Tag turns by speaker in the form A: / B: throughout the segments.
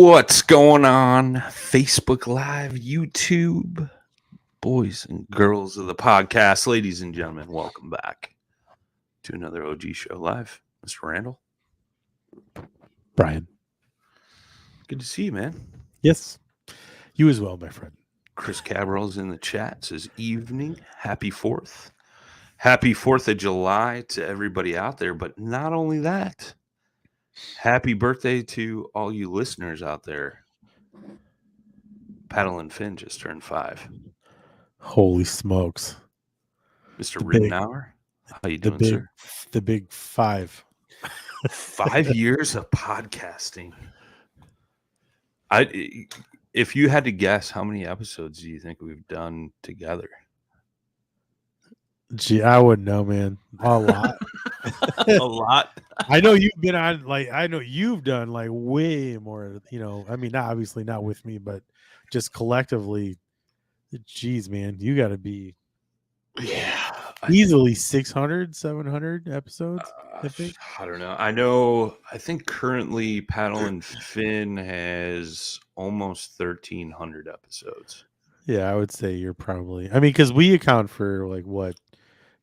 A: What's going on? Facebook Live, YouTube, boys and girls of the podcast, ladies and gentlemen, welcome back to another OG show live. Mr. Randall,
B: Brian.
A: good to see you, man.
B: Yes, you as well, my friend.
A: Chris Cabril's in the chat, says evening, happy 4th. Happy 4th of July to everybody out there, but not only that, happy birthday to all you listeners out there. Paddle and Finn just turned 5.
B: Holy smokes.
A: Mr. Rittenauer, how you doing, sir?
B: The big 5.
A: 5 years of podcasting. If you had to guess, how many episodes do you think we've done together?
B: Gee, I wouldn't know, man. A lot.
A: A lot.
B: I know you've been on, I know you've done way more, I mean, obviously not with me, but just collectively. Geez, man, you got to be easily 600, 700 episodes, I think.
A: I don't know. I think currently Paddle and Finn has almost 1,300 episodes.
B: Yeah, I would say you're probably, because we account for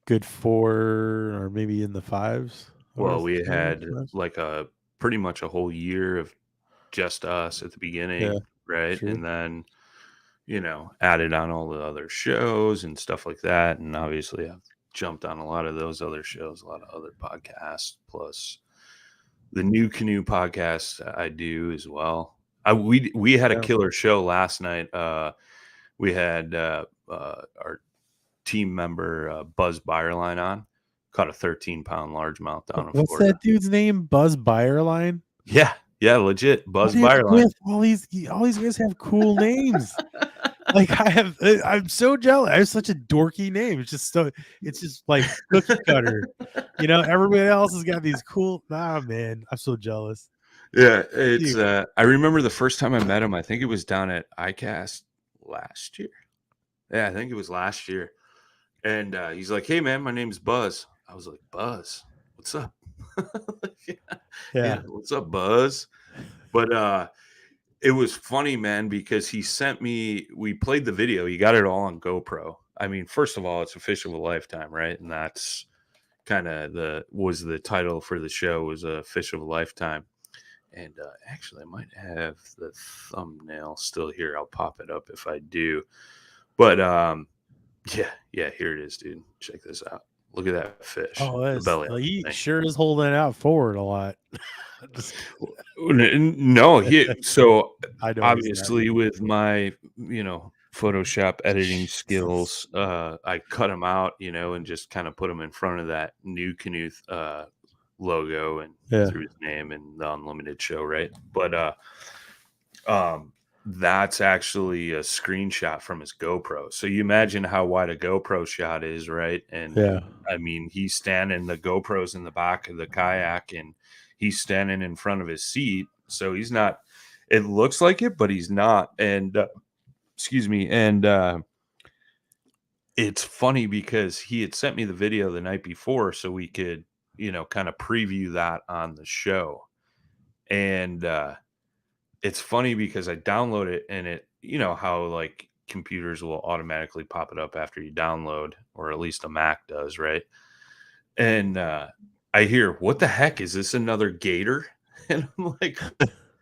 B: good 4 or maybe in the 5s.
A: Well, we had pretty much a whole year of just us at the beginning, right? True. And then, added on all the other shows and stuff like that. And obviously I've jumped on a lot of those other shows, a lot of other podcasts, plus the New Canoe podcast I do as well. We had a killer show last night. We had our team member Buzz Byerline on. Caught a 13-pound largemouth down in Florida.
B: What's that dude's name? Buzz Byerline?
A: Yeah, legit. Buzz Byerline.
B: All these guys have cool names. I'm so jealous. I have such a dorky name. It's just like cookie cutter. Everybody else has got these cool. Nah, man, I'm so jealous.
A: Yeah, it's. I remember the first time I met him. I think it was down at ICast last year. Yeah, I think it was last year. And he's like, "Hey, man, my name's Buzz." I was like, "Buzz, what's up?" Yeah, what's up, Buzz? But it was funny, man, because he sent me. We played the video. He got it all on GoPro. I mean, first of all, it's a fish of a lifetime, right? And that's kind of the title for the show, was a fish of a lifetime. And actually, I might have the thumbnail still here. I'll pop it up if I do. But yeah, here it is, dude. Check this out. Look at that fish.
B: Oh, he sure is holding it out forward a lot.
A: No, so obviously with my, Photoshop editing skills, I cut him out, and just kind of put him in front of that New Canoe logo and threw his name and the Unlimited show, right? But that's actually a screenshot from his GoPro. So you imagine how wide a GoPro shot is, right? And I mean, he's standing, the GoPro's in the back of the kayak, and he's standing in front of his seat. So he's not, it looks like it, but he's not. And excuse me. And it's funny because he had sent me the video the night before so we could, kind of preview that on the show. And it's funny because I download it, and it, how computers will automatically pop it up after you download, or at least a Mac does, right? And I hear, "What the heck is this? Another gator?" And I'm like,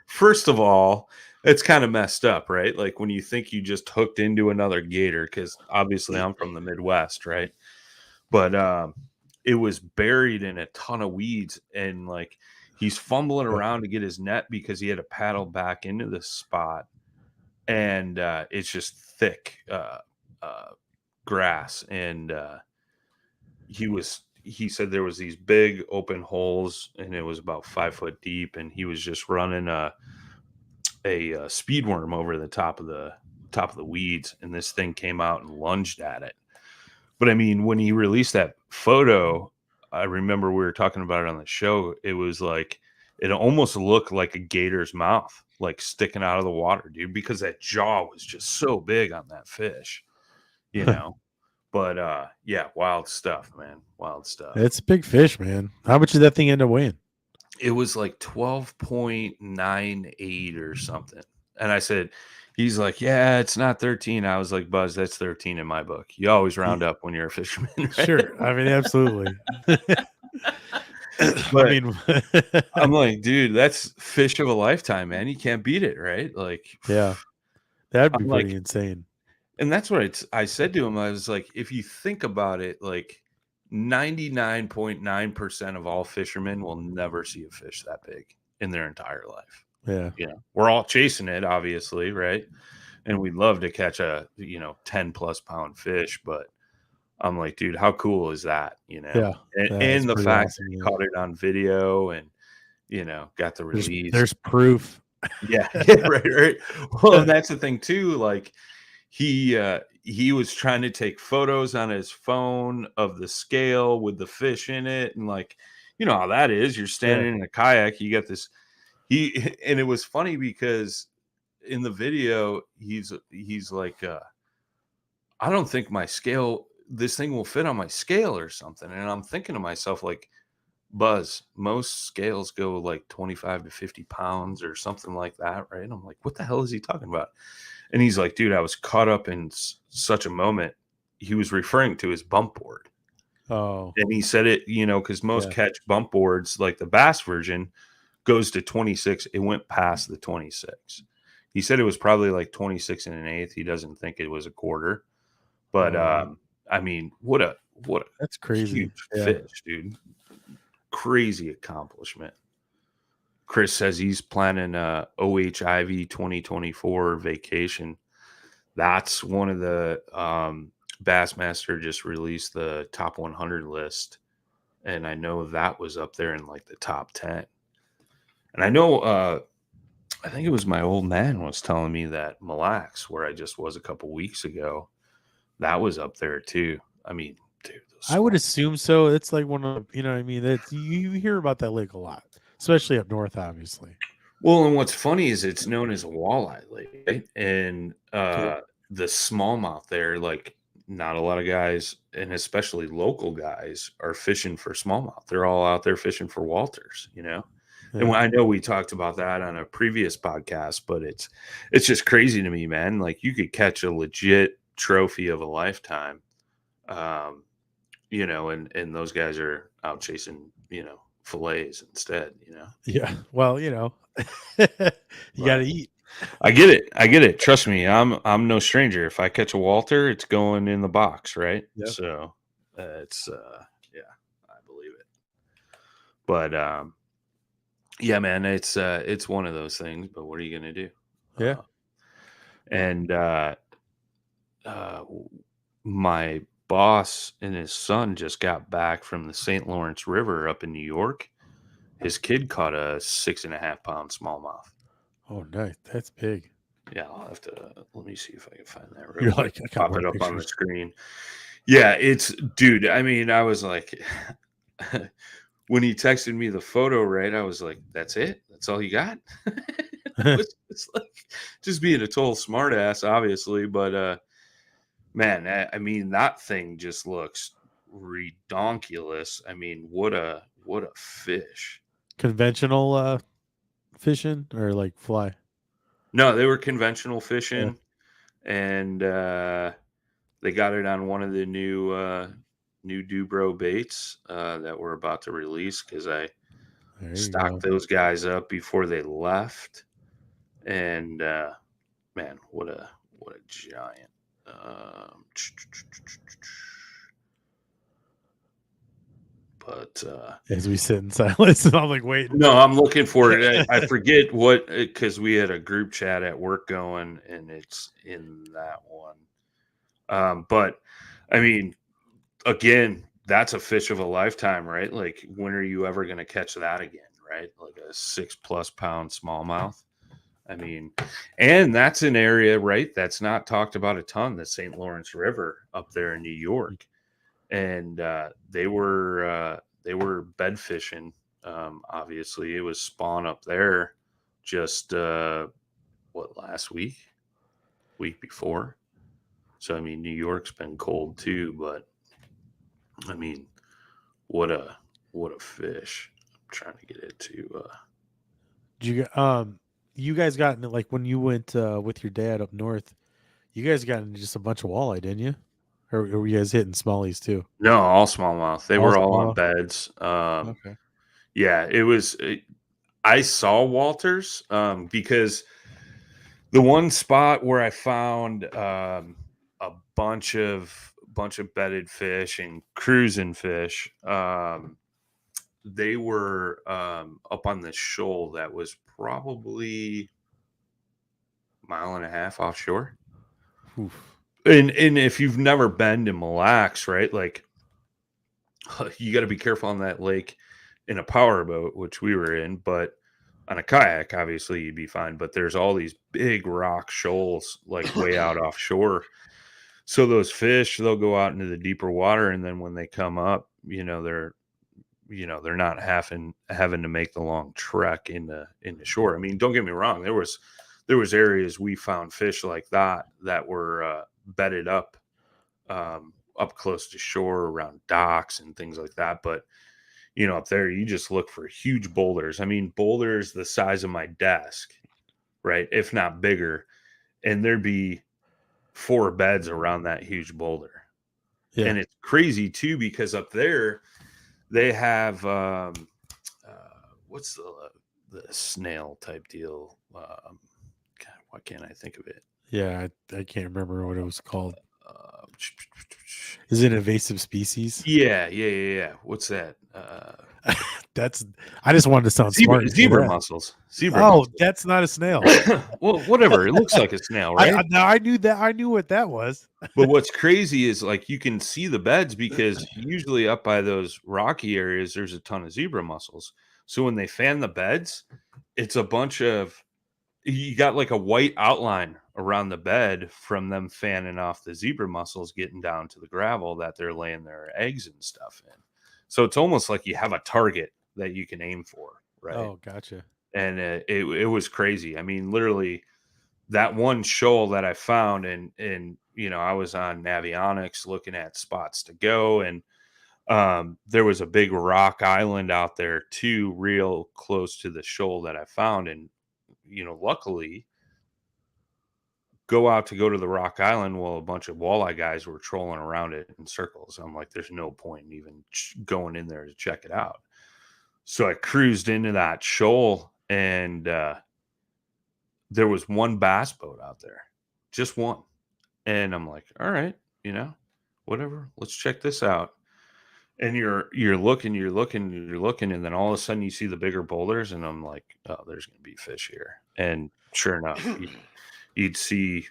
A: first of all, it's kind of messed up, right? Like when you think you just hooked into another gator, because obviously I'm from the Midwest, right? But it was buried in a ton of weeds, and he's fumbling around to get his net because he had to paddle back into the spot, and it's just thick grass. And he said there was these big open holes, and it was about 5 foot deep, and he was just running a speed worm over the top of the weeds, and this thing came out and lunged at it. But I mean, when he released that photo, I remember we were talking about it on the show. It was it almost looked like a gator's mouth, sticking out of the water, dude, because that jaw was just so big on that fish, But yeah, wild stuff, man. Wild stuff.
B: It's a big fish, man. How much did that thing end up weighing?
A: It was like 12.98 or something. And I said, he's like, yeah, it's not 13. I was like, Buzz, that's 13 in my book. You always round up when you're a fisherman, right?
B: Sure. I mean, absolutely. I
A: But
B: mean,
A: I'm like, dude, that's fish of a lifetime, man. You can't beat it, right? Like,
B: yeah, that'd be
A: I'm
B: pretty
A: like,
B: insane.
A: and that's what I said to him. I was like, if you think about it, like 99.9% of all fishermen will never see a fish that big in their entire life.
B: Yeah.
A: You know, we're all chasing it, obviously, right? And we'd love to catch a 10 plus pound fish, but I'm like, dude, how cool is that?
B: Yeah. That's
A: And the
B: pretty
A: fact
B: awesome.
A: that he
B: Yeah.
A: caught it on video and got the release.
B: There's proof.
A: Yeah, yeah, right. Well, and that's the thing too. Like he was trying to take photos on his phone of the scale with the fish in it, and like, you know how that is. You're
B: Yeah.
A: standing in a kayak, you got this. And it was funny because in the video, he's like, I don't think this thing will fit on my scale or something. And I'm thinking to myself, like, Buzz, most scales go like 25 to 50 pounds or something like that, right? And I'm like, what the hell is he talking about? And he's like, dude, I was caught up in such a moment. He was referring to his bump board.
B: Oh,
A: And he said it, because most
B: yeah.
A: catch bump boards, like the bass version, goes to 26. It went past the 26. He said it was probably like 26 and an eighth. He doesn't think it was a quarter. But I mean, what a
B: That's crazy.
A: huge
B: Yeah.
A: fish, dude. Crazy accomplishment. Chris says he's planning a OHIV 2024 vacation. That's one of the Bassmaster just released the top 100 list, and I know that was up there in like the top 10. And I know I think it was my old man was telling me that Mille Lacs, where I just was a couple weeks ago, that was up there too. I mean, dude,
B: I would assume so. It's like one of, what I mean? That you hear about that lake a lot, especially up north, obviously.
A: well, and what's funny is it's known as a walleye lake, right? And
B: Cool.
A: the smallmouth there, like not a lot of guys, and especially local guys, are fishing for smallmouth. They're all out there fishing for Walters. And
B: Yeah.
A: I know we talked about that on a previous podcast, but it's just crazy to me, man. Like you could catch a legit trophy of a lifetime, and those guys are out chasing, fillets instead.
B: Yeah. Well, you got to
A: But
B: eat.
A: I get it. I get it. Trust me, I'm no stranger. If I catch a Walter, it's going in the box, right?
B: Yep.
A: So it's yeah, I believe it. But yeah, man, it's one of those things. But what are you gonna do?
B: Yeah.
A: And my boss and his son just got back from the St. Lawrence River up in New York. His kid caught a 6.5 pound smallmouth.
B: Oh, nice. That's big.
A: Yeah, I'll have to let me see if I can find that real
B: You're
A: quick.
B: like, I got
A: Pop
B: more
A: it up on the
B: pictures.
A: screen. Yeah, it's dude. I mean, I was like, when he texted me the photo, right? I was like, that's it. That's all you got. I was just like, just being a total smartass, obviously, but man, I mean, that thing just looks redonkulous. I mean, what a fish.
B: Conventional fishing or like fly?
A: No, they were conventional
B: Yeah.
A: fishing, and they got it on one of the new Dubro baits that we're about to release because I
B: There you
A: stocked
B: go.
A: those guys up before they left. And man, what a giant. But
B: As we sit in silence, and I'm like waiting.
A: no, I'm looking for it. I forget what, because we had a group chat at work going, and it's in that one. But I mean, again, that's a fish of a lifetime, right? Like, when are you ever going to catch that again, right? Like a 6+ pound smallmouth. I mean, and that's an area, right? That's not talked about a ton, the St. Lawrence River up there in New York. And they were bed fishing. Obviously, it was spawn up there just last week before. So I mean, New York's been cold too, but I mean, what a fish. I'm trying to get it to.
B: You guys got into, like, when you went with your dad up north, you guys got into just a bunch of walleye, didn't you? Or were you guys hitting smallies too?
A: No, all smallmouth. They
B: All
A: were all on
B: smallmouth?
A: beds.
B: Okay.
A: Yeah, it was. I saw Walters because the one spot where I found a bunch of bedded fish and cruising fish, they were up on this shoal that was probably a mile and a half offshore.
B: Oof.
A: And if you've never been to Mille Lacs, right, like you got to be careful on that lake in a power boat, which we were in, but on a kayak, obviously you'd be fine. But there's all these big rock shoals like way out offshore. So those fish, they'll go out into the deeper water, and then when they come up, they're not having to make the long trek into shore. I mean, don't get me wrong, there was areas we found fish like that were bedded up up close to shore around docks and things like that. But up there, you just look for huge boulders. I mean, boulders the size of my desk, right, if not bigger, and there'd be 4 beds around that huge boulder.
B: Yeah.
A: And it's crazy too, because up there they have what's the snail type deal? God, why can't I think of it?
B: Yeah, I can't remember what it was called. Is it an invasive species?
A: Yeah. What's that?
B: I just wanted to sound smart.
A: Zebra mussels.
B: That's not a snail.
A: Well, whatever. It looks like a snail, right?
B: I knew that. I knew what that was.
A: But what's crazy is, like, you can see the beds, because usually up by those rocky areas, there's a ton of zebra mussels. So when they fan the beds, it's a bunch of, you got like a white outline around the bed from them fanning off the zebra mussels getting down to the gravel that they're laying their eggs and stuff in. So it's almost like you have a target that you can aim for, right?
B: Oh, gotcha.
A: And it was crazy. I mean, literally that one shoal that I found, and I was on Navionics looking at spots to go, and there was a big rock island out there too, real close to the shoal that I found. And luckily, go to the rock island, well, a bunch of walleye guys were trolling around it in circles. I'm like, there's no point in even going in there to check it out. So I cruised into that shoal, and there was one bass boat out there, just one. And I'm like, all right, whatever, let's check this out. And you're looking, and then all of a sudden you see the bigger boulders, and I'm like, oh, there's going to be fish here. And sure enough, you'd see,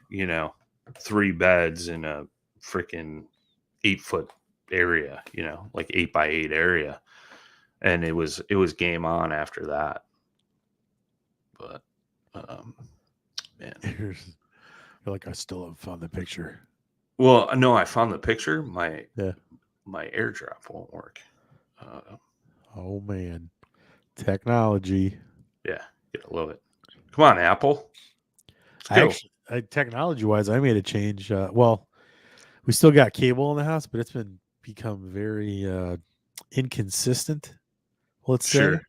A: 3 beds in a freaking 8-foot area, like 8x8 area. And it was game on after that. But, man,
B: I feel like I still haven't found the picture.
A: Well, no, I found the picture. My airdrop won't work.
B: Oh man, technology.
A: Yeah, I love it. Come on, Apple.
B: Technology-wise, I made a change. Well, we still got cable in the house, but it's become very inconsistent. Let's say,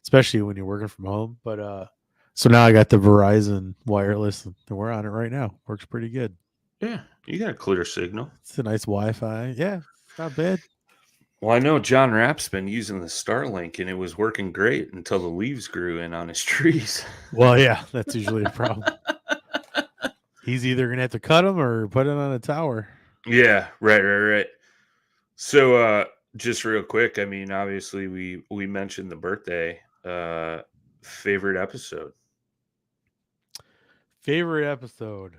B: especially when you're working from home. But so now I got the Verizon wireless, and we're on it right now. Works pretty good.
A: Yeah, you got a clear signal.
B: It's a nice Wi-Fi. Yeah, it's not bad.
A: Well, I know John Rapp's been using the Starlink, and it was working great until the leaves grew in on his trees.
B: Well, yeah, that's usually a problem. He's either going to have to cut them or put it on a tower.
A: Yeah, right. So, just real quick, I mean, obviously we mentioned the birthday. Favorite episode?
B: Favorite episode?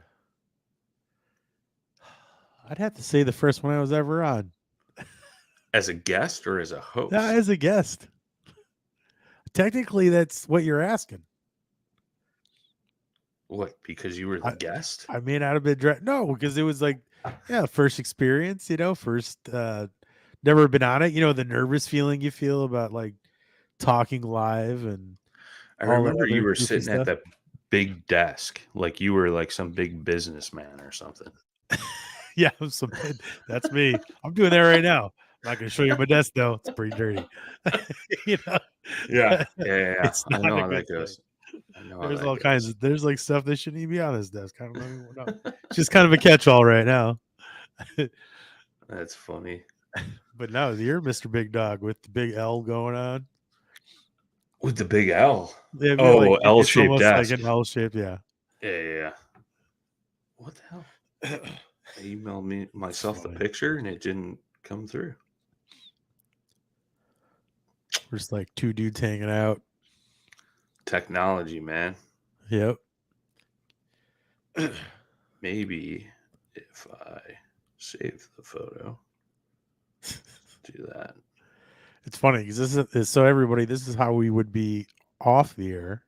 B: I'd have to say the first one I was ever on.
A: As a guest or as a host?
B: As a guest. Technically, that's what you're asking.
A: What? Because you were the guest?
B: I may not have been no, because it was like, first experience. First, never been on it. The nervous feeling you feel about like talking live, and
A: I remember you were sitting at that big desk, like you were like some big businessman or something.
B: Yeah, that's me. I'm doing that right now. not going to show you my desk though. It's pretty dirty. You know?
A: Yeah.
B: It's
A: I know
B: not a
A: how
B: good
A: that
B: thing.
A: goes. I know how
B: There's
A: that
B: all kinds
A: goes.
B: of there's like stuff that shouldn't even be on his desk. I don't know. It's just kind of a catch-all right now.
A: That's funny.
B: But no, you're Mr. Big Dog with the big L going on.
A: With the big L.
B: Yeah,
A: Oh,
B: it's
A: L-shaped
B: almost like
A: desk.
B: an L shape. Yeah.
A: Yeah. What the hell? I emailed myself the
B: Funny.
A: picture and it didn't come through.
B: There's like two dudes hanging out.
A: Technology, man.
B: Yep.
A: Maybe if I save the photo, do that.
B: It's funny because this is so everybody. This is how we would be off the air.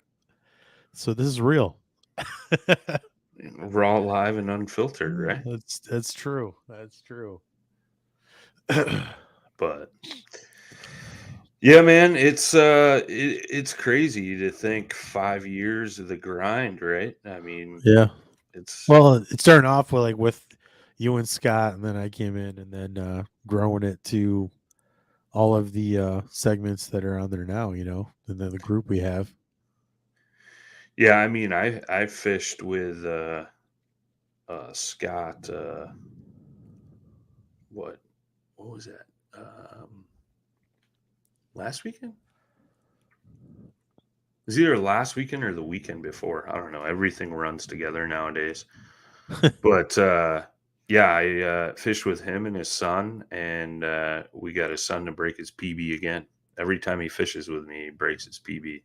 B: So this is real.
A: Raw, live, and unfiltered, right?
B: That's true. That's true.
A: But yeah, man, it's crazy to think 5 years of the grind, right? I mean,
B: Yeah.
A: it's
B: Well, it started off with you and Scott, and then I came in, and then growing it to all of the segments that are on there now. And then the group we have.
A: yeah. I mean, I fished with Scott. What was that? Last weekend? It was either last weekend or the weekend before. I don't know. Everything runs together nowadays. But yeah, I fished with him and his son, and we got his son to break his PB again. Every time he fishes with me, he breaks his PB.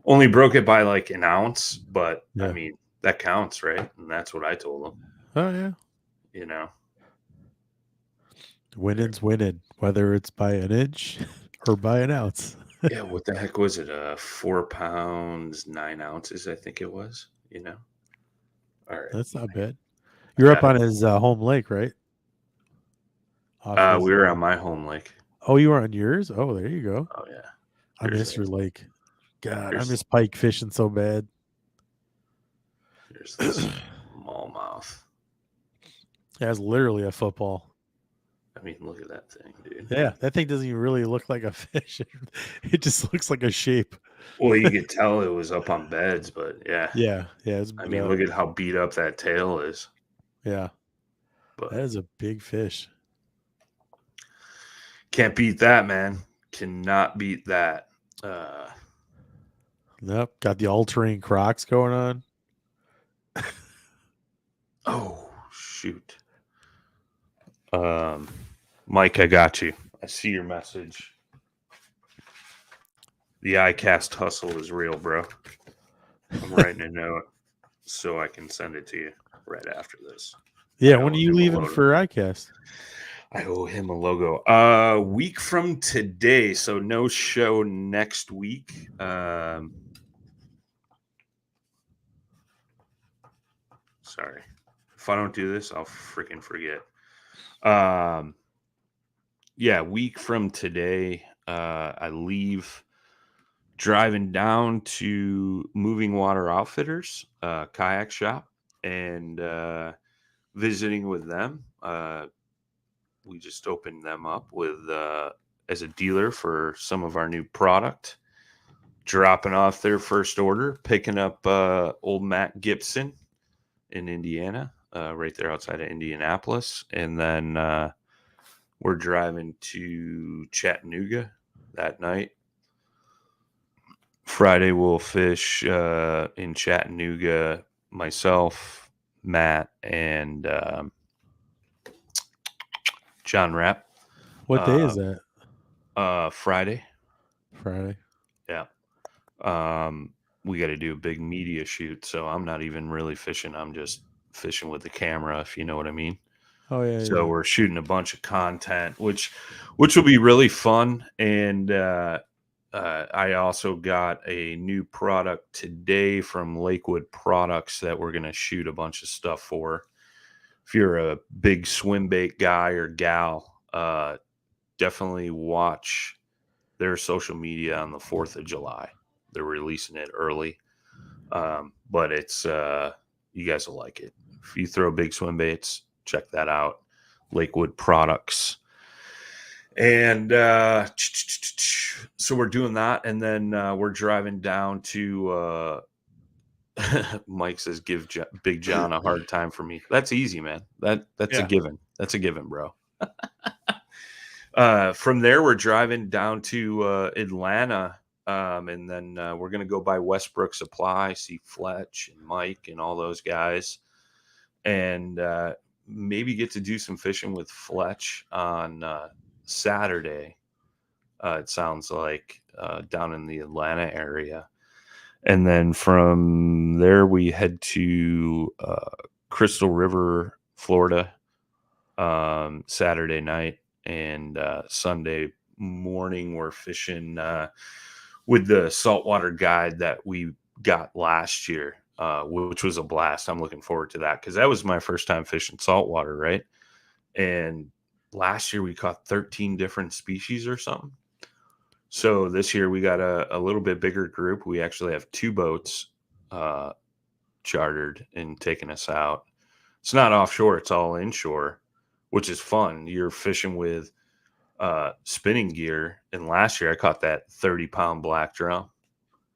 A: Only broke it by like an ounce, but I
B: Yeah.
A: mean, that counts, right? And that's what I told him,
B: Oh yeah.
A: you know.
B: Winning's winning, whether it's by an inch or by an ounce.
A: Yeah, what the heck was it? 4 pounds, 9 ounces, I think it was, you know. All right.
B: That's not bad.
A: I
B: You're up
A: got
B: on
A: it.
B: his home lake, right? Off his.
A: We were on my home lake.
B: Oh, you were on yours? Oh, there you go.
A: Oh, yeah.
B: I miss your lake. God, I
A: Here's,
B: miss pike fishing so bad.
A: here's this smallmouth.
B: Yeah, it's literally a football.
A: I mean, look at that thing, dude.
B: Yeah, that thing doesn't even really look like a fish. It just looks like a shape.
A: Well, you could tell it was up on beds, but yeah.
B: Yeah. It's
A: I mean, look at how beat up that tail is.
B: Yeah.
A: But
B: That is a big fish.
A: can't beat that, man. Cannot beat that.
B: Nope. Got the all-terrain Crocs going on.
A: Oh, shoot. Mike, I got you. I see your message. The ICast hustle is real, bro. I'm writing a note so I can send it to you right after this.
B: Yeah, when are you leaving for ICast?
A: I owe him a logo. A week from today, so no show next week. Sorry. If I don't do this, I'll freaking forget. Yeah, week from today, I leave driving down to Moving Water Outfitters, kayak shop, and visiting with them. We just opened them up with as a dealer for some of our new product, dropping off their first order, picking up old Matt Gibson in Indiana, right there outside of Indianapolis, and then we're driving to Chattanooga that night. Friday we'll fish in Chattanooga, myself, Matt, and John Rapp.
B: What day is that?
A: Friday.
B: Friday.
A: Yeah. We got to do a big media shoot, so I'm not even really fishing. I'm just fishing with the camera, if you know what I mean.
B: Oh yeah.
A: So we're shooting a bunch of content, which will be really fun. And I also got a new product today from Lakewood Products that we're going to shoot a bunch of stuff for. If you're a big swim bait guy or gal, definitely watch their social media on the 4th of July. They're releasing it early, but it's you guys will like it. If you throw big swim baits, check that out. Lakewood Products. And so we're doing that, and then we're driving down to Mike says, give Big John a hard time for me. That's easy, man. That's a given. That's a given, bro. From there, we're driving down to Atlanta, and then we're going to go by Westbrook Supply, see Fletch and Mike and all those guys, and maybe get to do some fishing with Fletch on Saturday. It sounds like down in the Atlanta area. And then from there, we head to Crystal River, Florida, Saturday night. And Sunday morning, we're fishing with the saltwater guide that we got last year, which was a blast. I'm looking forward to that because that was my first time fishing saltwater, right? And last year, we caught 13 different species or something. So this year we got a little bit bigger group. We actually have 2 boats chartered and taking us out. It's not offshore, it's all inshore, which is fun. You're fishing with spinning gear. And last year I caught that 30-pound black drum.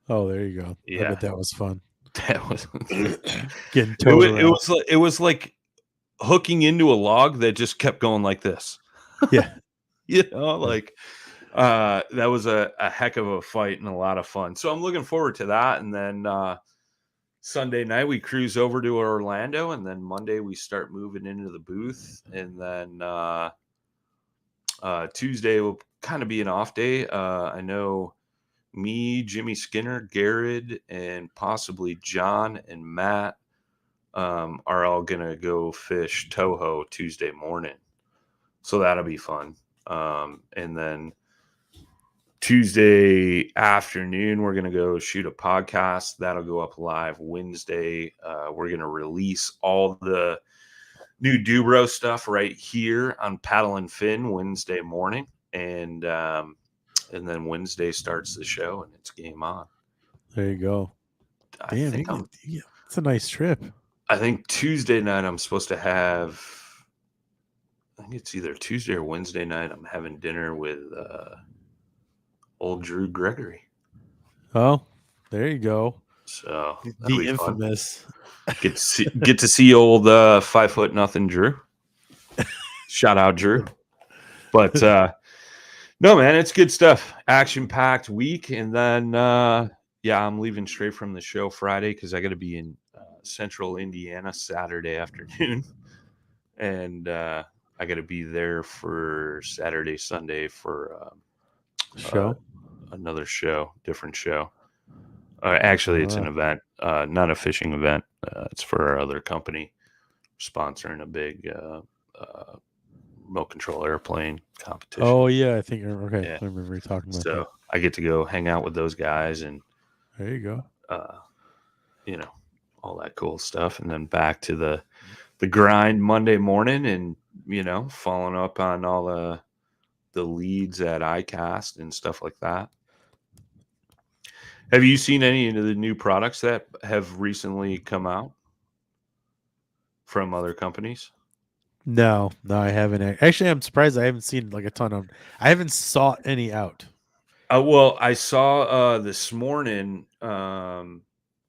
B: Oh, there you go.
A: Yeah.
B: I bet that was fun.
A: That was
B: getting towed around.
A: It was like hooking into a log that just kept going like this.
B: Yeah.
A: Like that was a heck of a fight and a lot of fun. So I'm looking forward to that. And then Sunday night we cruise over to Orlando, and then Monday we start moving into the booth. And then Tuesday will kind of be an off day. I know me, Jimmy Skinner, Garrett, and possibly John and Matt are all going to go fish Toho Tuesday morning. So that'll be fun. And then Tuesday afternoon, we're going to go shoot a podcast. That'll go up live Wednesday. We're going to release all the new Dubro stuff right here on Paddle and Fin Wednesday morning. And then Wednesday starts the show and it's game on.
B: There you go. Damn, it's a nice trip.
A: I think Tuesday night I'm supposed to have, I think it's either Tuesday or Wednesday night, I'm having dinner with old Drew Gregory.
B: Oh, there you go.
A: So
B: the infamous
A: get to see old 5'0" Drew. Shout out Drew. But no, man, it's good stuff. Action packed week, and then I'm leaving straight from the show Friday because I got to be in Central Indiana Saturday afternoon, and I got to be there for Saturday, Sunday for
B: show.
A: Another show, different show. Actually, it's an event, not a fishing event. It's for our other company, sponsoring a big remote control airplane competition.
B: Oh yeah, I think okay. Yeah. I remember you talking about that.
A: I get to go hang out with those guys, and
B: there you go.
A: All that cool stuff, and then back to the grind Monday morning, and following up on all the leads at ICast and stuff like that. Have you seen any of the new products that have recently come out from other companies?
B: No, I haven't. Actually, I'm surprised I haven't seen like a ton of. I haven't sought any out.
A: Well, I saw this morning on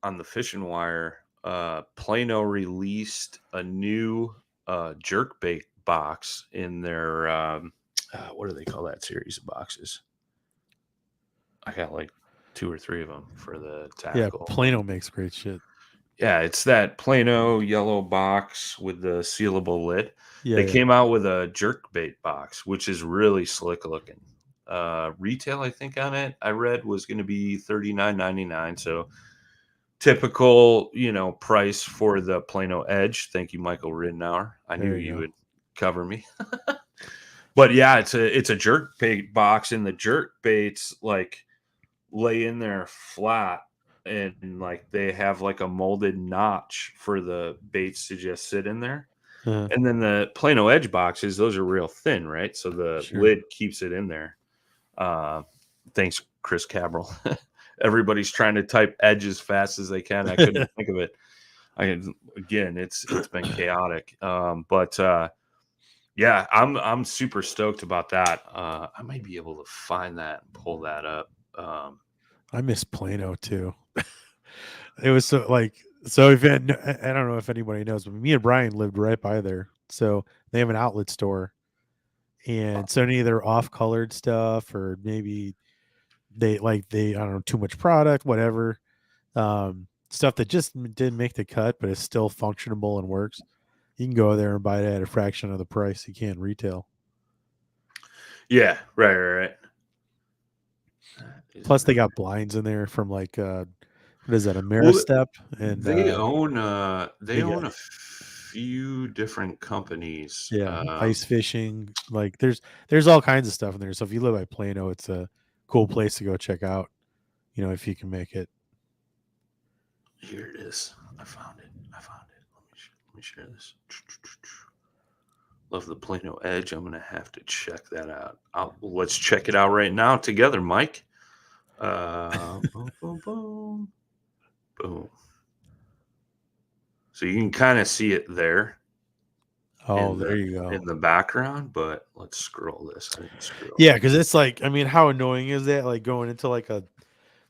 A: the Fishing Wire, Plano released a new jerkbait box in their what do they call that series of boxes? I got like 2 or 3 of them for the tackle.
B: Yeah, Plano makes great shit.
A: Yeah, it's that Plano yellow box with the sealable lid.
B: Yeah,
A: they came out with a jerkbait box, which is really slick looking. Retail, I think, on it, I read, was going to be $39.99. So typical, price for the Plano Edge. Thank you, Michael Ridenour. I knew you would cover me. But yeah, it's a jerkbait box, and the jerkbaits like lay in there flat, and like they have like a molded notch for the baits to just sit in there. And then the Plano Edge boxes, those are real thin, right? So the lid keeps it in there. Thanks, Chris Cabral. Everybody's trying to type Edge as fast as they can. I couldn't think of it. It's been chaotic. But Yeah, I'm super stoked about that. I might be able to find that and pull that up.
B: I miss Plano too. It was so like so. If I don't know if anybody knows, but me and Brian lived right by there, so they have an outlet store, and so any of their off-colored stuff, or maybe they I don't know, too much product, whatever, stuff that just didn't make the cut, but is still functionable and works. You can go there and buy it at a fraction of the price you can retail.
A: Yeah, right.
B: Plus, they got blinds in there from like what is that,
A: Well,
B: Ameristep, and
A: they
B: they got
A: own a few different companies.
B: ice fishing. Like there's all kinds of stuff in there. So if you live by Plano, it's a cool place to go check out. You know, if you can make it.
A: Here it is. I found it. Let me share this. Love the Plano Edge. I'm gonna have to check that out. Let's check it out right now together, Mike. Boom, boom, boom, boom. So you can kind of see it there.
B: Oh, there you go.
A: In the background, but let's scroll this. I didn't scroll.
B: Yeah, because it's like, I mean, how annoying is that? Like going into like a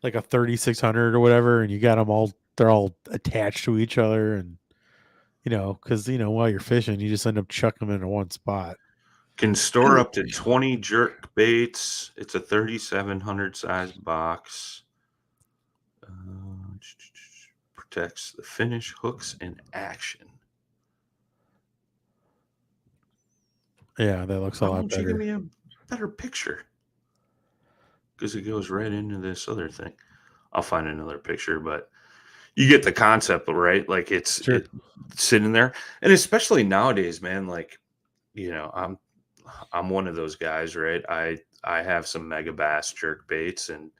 B: 3600 or whatever, and you got them all, they're all attached to each other, and because while you're fishing, you just end up chucking them into one spot.
A: Can store up to 20 jerk baits. It's a 3700 size box. Protects the finish, hooks, and action.
B: Yeah, that looks a lot better.
A: You give me a better picture? Because it goes right into this other thing. I'll find another picture, but you get the concept, right? Like it's sitting there, and especially nowadays, man. Like, I'm one of those guys, right? I have some mega bass jerk baits, and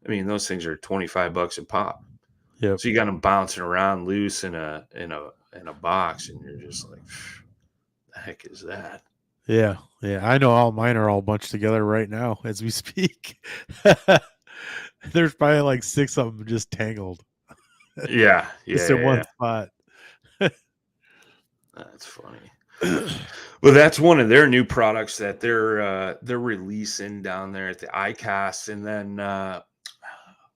A: I mean those things are $25 a pop.
B: Yep.
A: So you got them bouncing around loose in a box, and you're just like, the heck is that?
B: Yeah. I know all mine are all bunched together right now as we speak. There's probably like 6 of them just tangled.
A: Yeah.
B: Just in one spot.
A: That's funny. Well, that's one of their new products that they're releasing down there at the ICast, and then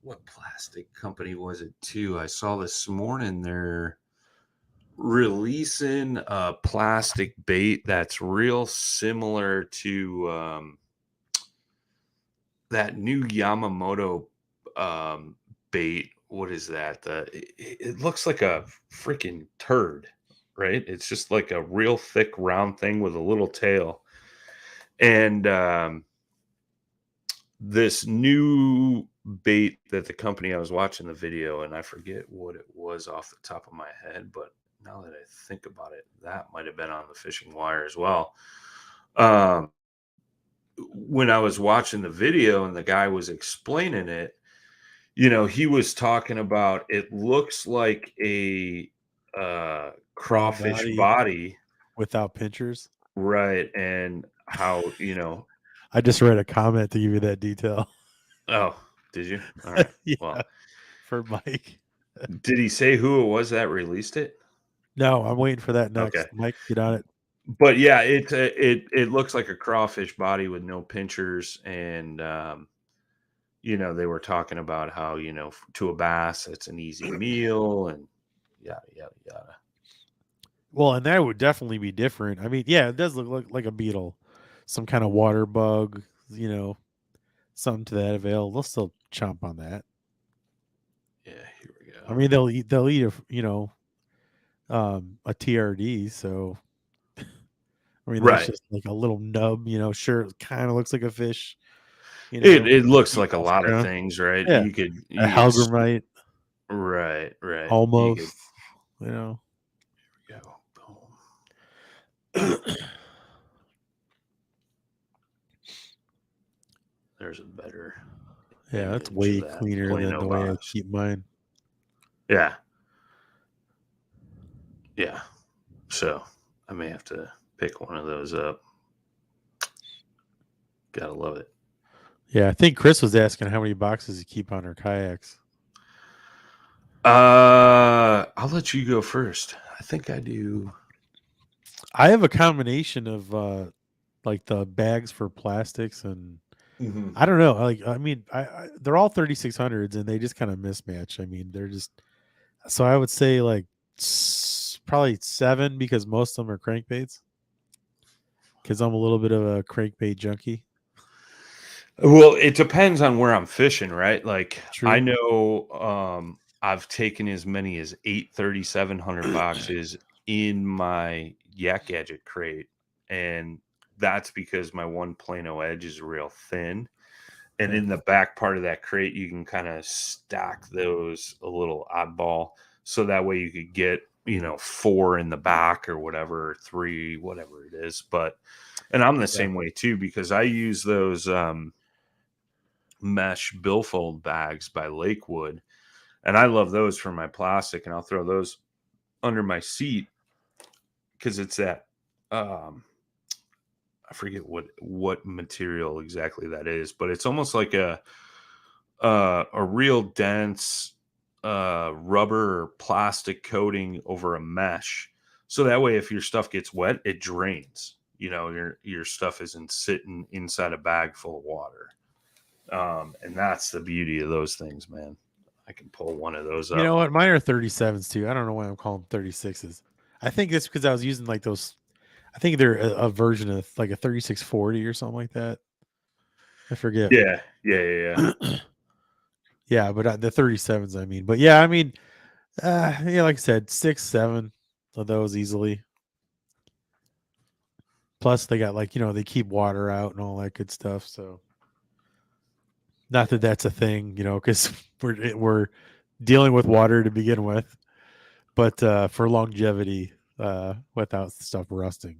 A: what plastic company was it too? I saw this morning they're releasing a plastic bait that's real similar to that new Yamamoto bait. What is that? It looks like a freaking turd, right? It's just like a real thick round thing with a little tail. And this new bait that the company, I was watching the video and I forget what it was off the top of my head, but now that I think about it, that might have been on the fishing wire as well. When I was watching the video and the guy was explaining it, he was talking about, it looks like a crawfish body
B: without pinchers.
A: Right. And how,
B: I just read a comment to give you that detail.
A: Oh, did you? All right.
B: Yeah,
A: well,
B: for Mike.
A: Did he say who it was that released it?
B: No, I'm waiting for that next.
A: Okay.
B: Mike, get on it.
A: But yeah, it looks like a crawfish body with no pinchers, and they were talking about how to a bass it's an easy meal, and yada yada yada.
B: Well, and that would definitely be different. I mean, yeah, it does look like a beetle, some kind of water bug, something to that avail. They'll still chomp on that.
A: Yeah, here we go.
B: I mean, they'll eat a TRD. So, I mean, that's just like a little nub. Sure, it kind of looks like a fish.
A: It looks like a lot of things, right?
B: Yeah.
A: You could
B: a hellgrammite.
A: Right.
B: Almost. Here
A: we go. Boom. There's a better.
B: Yeah, that's way cleaner than the way I keep mine.
A: Yeah. Yeah. So I may have to pick one of those up. Gotta love it.
B: Yeah, I think Chris was asking how many boxes you keep on our kayaks.
A: I'll let you go first. I think I do.
B: I have a combination of like the bags for plastics and I don't know. I mean, they're all 3600s and they just kind of mismatch. I mean, they're just so I would say like probably 7 because most of them are crankbaits. Because I'm a little bit of a crankbait junkie.
A: Well, it depends on where I'm fishing, right? Like I
B: True.
A: know I've taken as many as 8 3700 boxes in my Yak Gadget crate, and that's because my one Plano edge is real thin. And
B: Yeah.
A: in the back part of that crate, you can kind of stack those a little oddball, so that way you could get 4 in the back or whatever, 3, whatever it is. But and I'm the
B: Yeah.
A: same way too because I use those mesh billfold bags by Lakewood, and I love those for my plastic, and I'll throw those under my seat because it's that I forget what material exactly that is, but it's almost like a real dense rubber or plastic coating over a mesh, so that way if your stuff gets wet, it drains. Your stuff isn't sitting inside a bag full of water. And that's the beauty of those things, man. I can pull one of those
B: You
A: up.
B: know what? Mine are 37s too. I don't know why I'm calling them 36s. I think it's because I was using like those. I think they're a version of like a 3640 or something like that. I forget.
A: Yeah, yeah, yeah,
B: Yeah, but the 37s, I mean. But yeah, I mean, yeah, like I said, 6, 7 of those easily. Plus, they got like, they keep water out and all that good stuff. So, not that that's a thing, because we're dealing with water to begin with, but for longevity, without stuff rusting.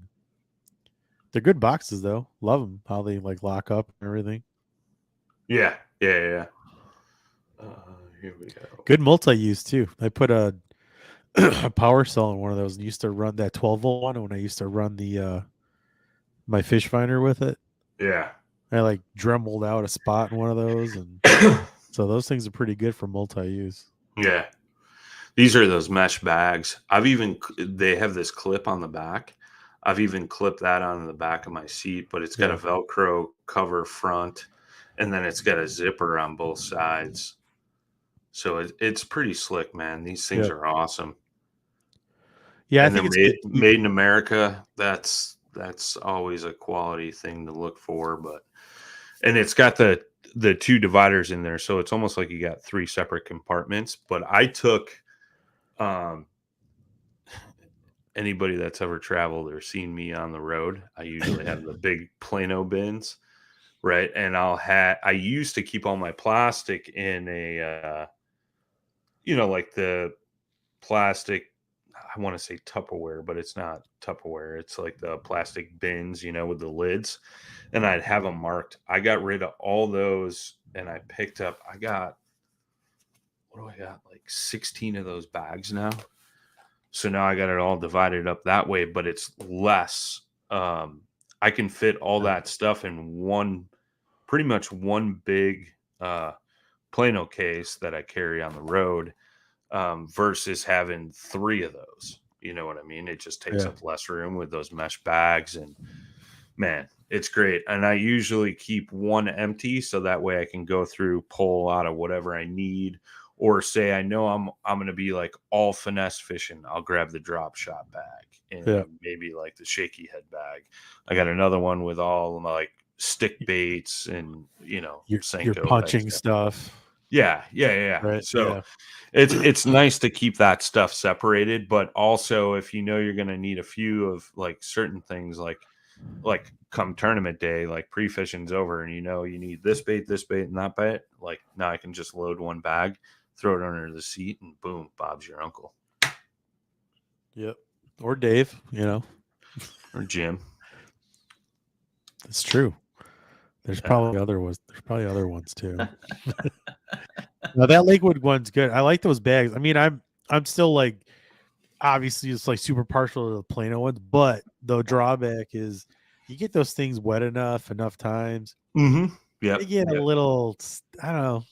B: They're good boxes though. Love them how they like lock up and everything.
A: yeah, yeah, yeah. Here we go.
B: Good multi-use too. I put a power cell in one of those and used to run that 12-volt one when I used to run the my fish finder with it.
A: Yeah.
B: I like dremeled out a spot in one of those, and so those things are pretty good for multi-use.
A: Yeah. These are those mesh bags. They have this clip on the back. I've even clipped that on the back of my seat, but it's got a
B: Yeah,
A: Velcro cover front, and then it's got a zipper on both sides. So it's pretty slick, man. These things
B: yeah,
A: are awesome.
B: yeah. I
A: And
B: think
A: they're
B: it's
A: made
B: good.
A: made in America. That's always a quality thing to look for. But and it's got the two dividers in there, so it's almost like you got three separate compartments. But I took um anybody that's ever traveled or seen me on the road, I usually have the big Plano bins, right? And I used to keep all my plastic in a like the plastic, I want to say Tupperware, but it's not Tupperware. It's like the plastic bins, with the lids. And I'd have them marked. I got rid of all those and I got, what do I got? Like 16 of those bags now. So now I got it all divided up that way, but it's less. I can fit all that stuff in pretty much one big uh, Plano case that I carry on the road, versus having three of those. You know what I mean? It just takes
B: Yeah,
A: up less room with those mesh bags, and man, it's great. And I usually keep one empty so that way I can go through, pull out of whatever I need, or say I know I'm going to be like all finesse fishing. I'll grab the drop shot bag
B: yeah.
A: and maybe like the shaky head bag. I got another one with all my like stick baits and
B: You're
A: Senko type
B: punching
A: stuff.
B: stuff,
A: Yeah, yeah, yeah, yeah.
B: right?
A: So
B: Yeah,
A: it's nice to keep that stuff separated, but also if you're going to need a few of like certain things, like come tournament day, like pre-fishing's over, and you need this bait, and that bait. Like now I can just load one bag, throw it under the seat, and boom, Bob's your uncle
B: yep. Or Dave,
A: or Jim.
B: it's true. There's
A: Yeah.
B: probably other ones. There's probably other ones too. Now that Lakewood one's good. I like those bags. I mean, I'm still like obviously it's like super partial to the Plano ones, but the drawback is you get those things wet enough times,
A: Mm-hmm.
B: they
A: Yep.
B: get a
A: Yep.
B: little, I don't know,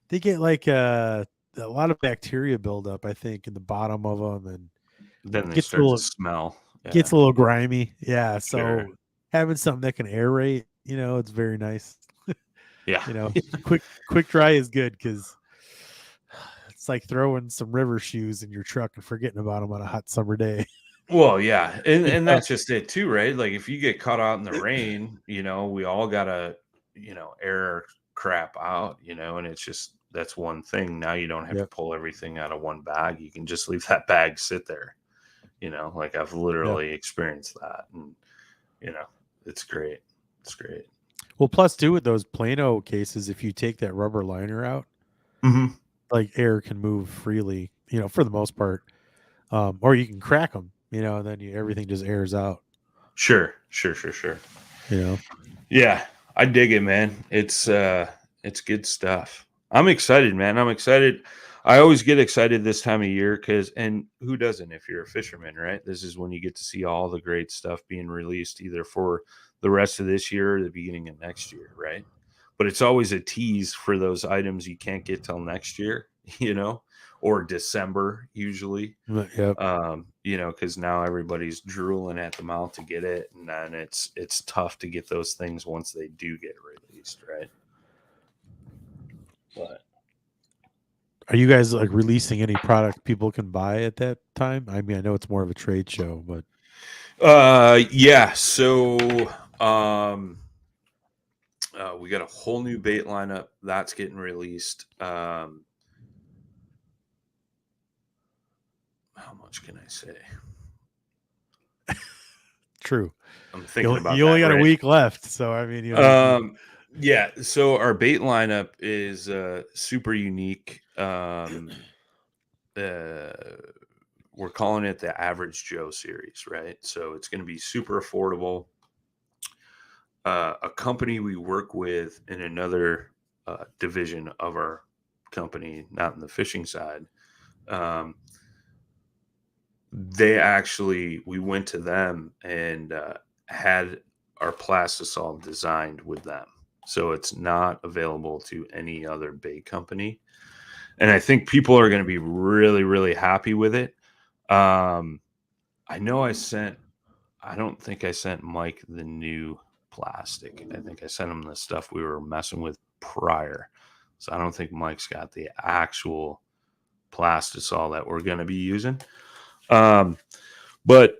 B: they get like a lot of bacteria buildup, I think, in the bottom of them, and
A: Then they
B: gets a
A: start to
B: little,
A: smell.
B: Gets a little grimy. Yeah. So
A: Sure.
B: having something that can aerate, it's very nice.
A: Yeah.
B: Quick dry is good because it's like throwing some river shoes in your truck and forgetting about them on a hot summer day.
A: Well, yeah, and
B: You
A: and
B: know?
A: that's just it too, right? Like if you get caught out in the rain, we all gotta, air crap out, and it's just that's one thing. Now you don't have to
B: Yep.
A: pull everything out of one bag. You can just leave that bag sit there. Like I've
B: Yeah.
A: literally experienced that, and it's great. It's great.
B: Well, plus too with those Plano cases, if you take that rubber liner out,
A: Hmm.
B: like air can move freely, for the most part. Or you can crack them, and then everything just airs out.
A: Sure, sure, sure, sure.
B: You know.
A: Yeah, I dig it, man. It's good stuff. I'm excited, man. I'm excited. I always get excited this time of year and who doesn't if you're a fisherman, right? This is when you get to see all the great stuff being released either for the rest of this year or the beginning of next year, right? But it's always a tease for those items you can't get till next year, or December usually.
B: Yep.
A: Because now everybody's drooling at the mouth to get it, and then it's tough to get those things once they do get released, right? But
B: Are you guys like releasing any product people can buy at that time? I mean, I know it's more of a trade show, but
A: yeah. So we got a whole new bait lineup that's getting released. How much can I say?
B: true.
A: I'm thinking about
B: You only
A: that,
B: got a
A: right?
B: week left, so I mean,
A: Yeah. So our bait lineup is super unique. We're calling it the Average Joe series, right? So it's going to be super affordable. A company we work with in another division of our company, not in the fishing side, um, we went to them and had our plastisol designed with them. So it's not available to any other bait company. And I think people are going to be really, really happy with it. I know I don't think I sent Mike the new plastic. I think I sent him the stuff we were messing with prior. So I don't think Mike's got the actual plastisol that we're going to be using. But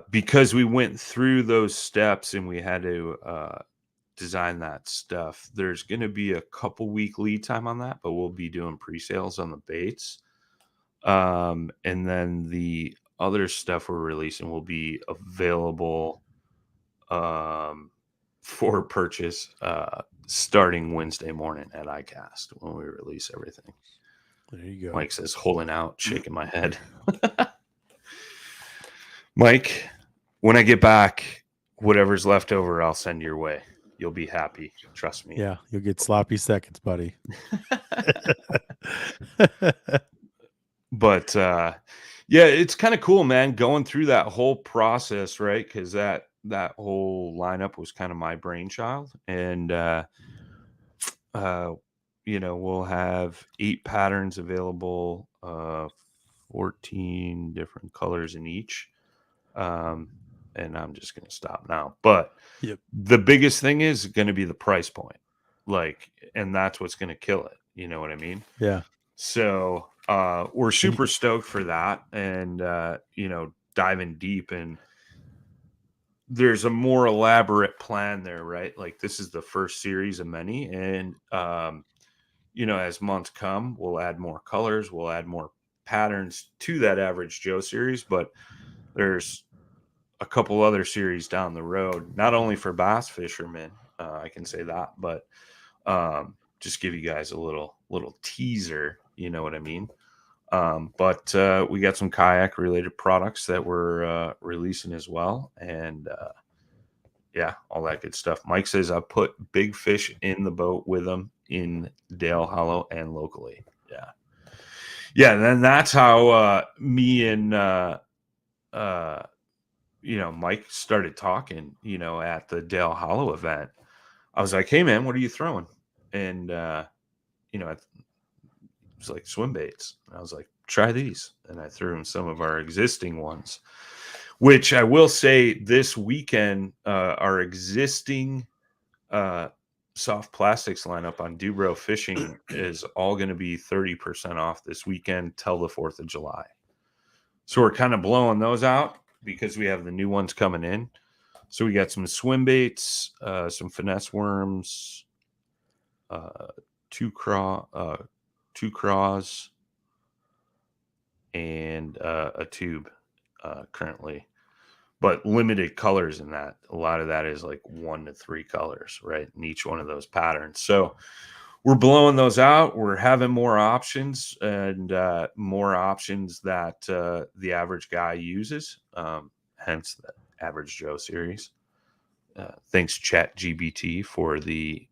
A: because we went through those steps and we had to design that stuff, there's going to be a couple week lead time on that, but we'll be doing pre-sales on the baits. And then the other stuff we're releasing will be available for purchase starting Wednesday morning at ICast when we release everything.
B: there you go.
A: Mike says, holding out, shaking my head. Mike, when I get back, whatever's left over, I'll send your way. You'll be happy. Trust me.
B: Yeah, you'll get sloppy seconds, buddy.
A: But yeah, it's kind of cool, man, going through that whole process, right? Because that whole lineup was kind of my brainchild. And we'll have 8 patterns available, 14 different colors in each. And I'm just going to stop now. But
B: yep.
A: The biggest thing is going to be the price point. And that's what's going to kill it. You know what I mean?
B: Yeah.
A: So we're super stoked for that and, diving deep. And there's a more elaborate plan there, right? Like this is the first series of many. And, as months come, we'll add more colors, we'll add more patterns to that Average Joe series. But there's a couple other series down the road, not only for bass fishermen, I can say that, but just give you guys a little teaser, you know what I mean? But we got some kayak related products that we're releasing as well. And yeah, all that good stuff. Mike says I put big fish in the boat with them in Dale Hollow and locally. Yeah. Yeah. And then that's how me and Mike started talking, at the Dale Hollow event. I was like, hey, man, what are you throwing? And, it was like swim baits. And I was like, try these. And I threw him some of our existing ones. Which I will say this weekend, our existing soft plastics lineup on Dubrow Fishing is all going to be 30% off this weekend till the 4th of July. So we're kind of blowing those out because we have the new ones coming in. So we got some swim baits, some finesse worms, two craws, and a tube currently. But limited colors in that. A lot of that is like 1 to 3 colors, right? In each one of those patterns. So we're blowing those out. We're having more options and more options that the average guy uses. Hence the Average Joe series. Thanks ChatGPT for the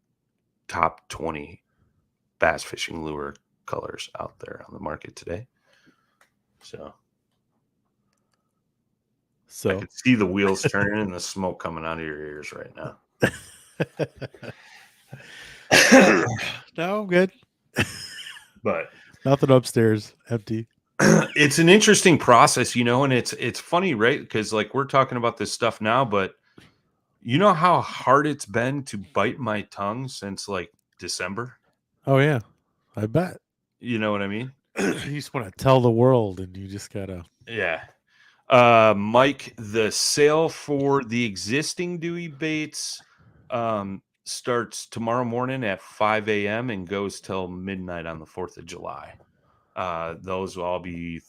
A: top 20 bass fishing lure colors out there on the market today. So I could see the wheels turning and the smoke coming out of your ears right now.
B: No, I'm good.
A: But
B: nothing upstairs, empty.
A: It's an interesting process, and it's funny, right? Because like we're talking about this stuff now, but you know how hard it's been to bite my tongue since like December?
B: Oh yeah, I bet.
A: You know what I mean?
B: You just want to tell the world, and you just gotta.
A: Yeah. Mike, the sale for the existing Dewey baits starts tomorrow morning at 5 a.m. and goes till midnight on the 4th of July. Those will all be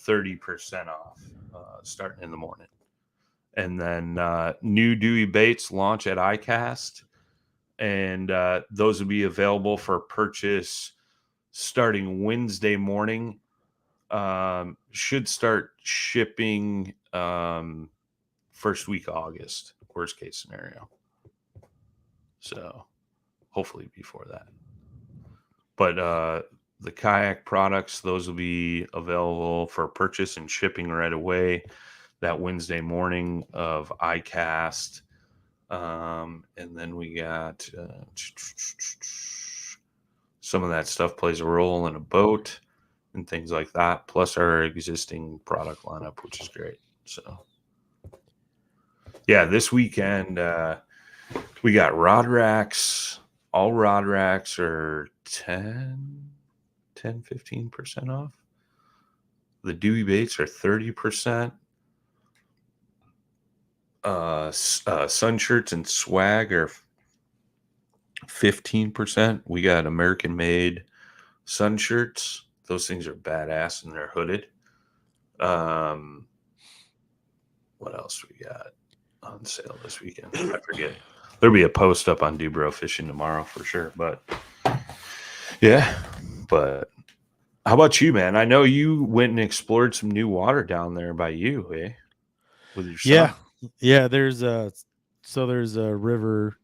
A: 30% off starting in the morning. And then new Dewey baits launch at ICast. And those will be available for purchase starting Wednesday morning. Should start shipping first week of August, worst case scenario. So hopefully before that. But the kayak products, those will be available for purchase and shipping right away that Wednesday morning of ICast. And then we got some of that stuff plays a role in a boat and things like that, plus our existing product lineup, which is great. So, yeah, this weekend we got rod racks. All rod racks are 15% off. The Dewey baits are 30%. Sun shirts and swag are 15%. We got American made sun shirts. Those things are badass and they're hooded. What else we got on sale this weekend? I forget. There'll be a post up on Dubrow Fishing tomorrow for sure. But yeah, but how about you, man? I know you went and explored some new water down there by you, eh? With your son.
B: Yeah. There's a river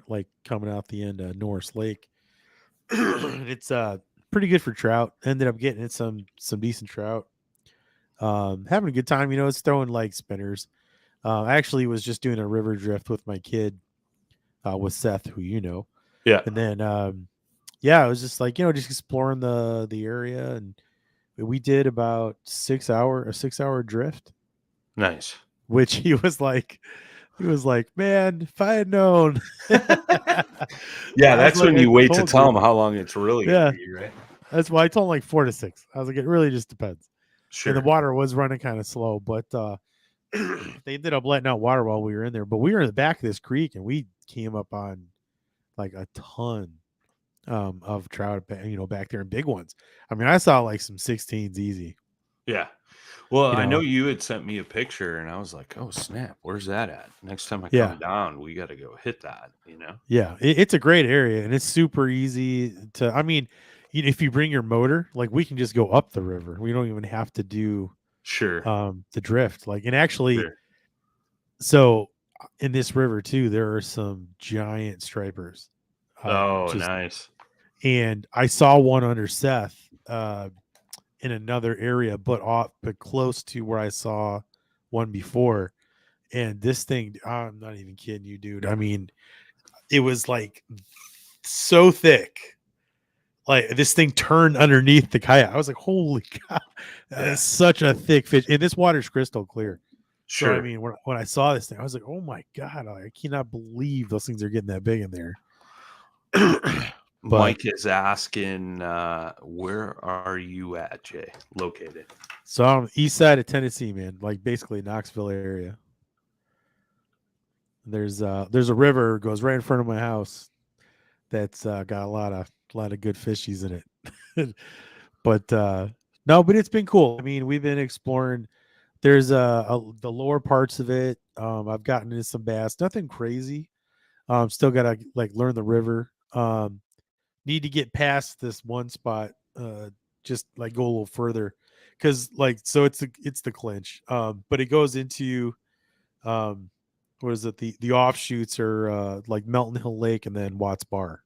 B: like coming out the end of Norris Lake. It's pretty good for trout. Ended up getting some decent trout. Having a good time. It's throwing like spinners. I actually was just doing a river drift with my kid, with Seth, who you know.
A: Yeah.
B: And then I was just like, just exploring the area, and we did about a 6 hour drift.
A: Nice.
B: Which he was like, man, if I had known.
A: Yeah, that's when you wait to tell him how long it's really going to be, right?
B: That's why I told him like 4 to 6. I was like, it really just depends.
A: Sure.
B: And the water was running kind of slow, but they ended up letting out water while we were in there. But we were in the back of this creek, and we came up on like a ton of trout, back there, and big ones. I mean, I saw like some 16s easy.
A: Yeah. Well, I know you had sent me a picture, and I was like, oh, snap, where's that at? Next time I come down, we got to go hit that,
B: Yeah, it's a great area, and it's super easy to, I mean, if you bring your motor, like we can just go up the river. We don't even have to do the drift. Like, and actually, so in this river too, there are some giant stripers.
A: Nice.
B: And I saw one under Seth in another area, but close to where I saw one before. And this thing, I'm not even kidding you, dude. I mean, it was like so thick. Like this thing turned underneath the kayak. I was like, holy cow, that's such a thick fish. And this water's crystal clear. So I mean, when I saw this thing, I was like, oh my god, I cannot believe those things are getting that big in there.
A: Mike is asking, where are you at, Jay? Located?
B: So I'm east side of Tennessee, man, like basically Knoxville area. There's a river goes right in front of my house that's got a lot of good fishies in it. But no, but it's been cool. I mean, we've been exploring. There's the lower parts of it. I've gotten into some bass, nothing crazy. Still gotta like learn the river. Need to get past this one spot. Just like go a little further, because like so it's the clinch. But it goes into what is it? The offshoots are like Melton Hill Lake and then Watts Bar.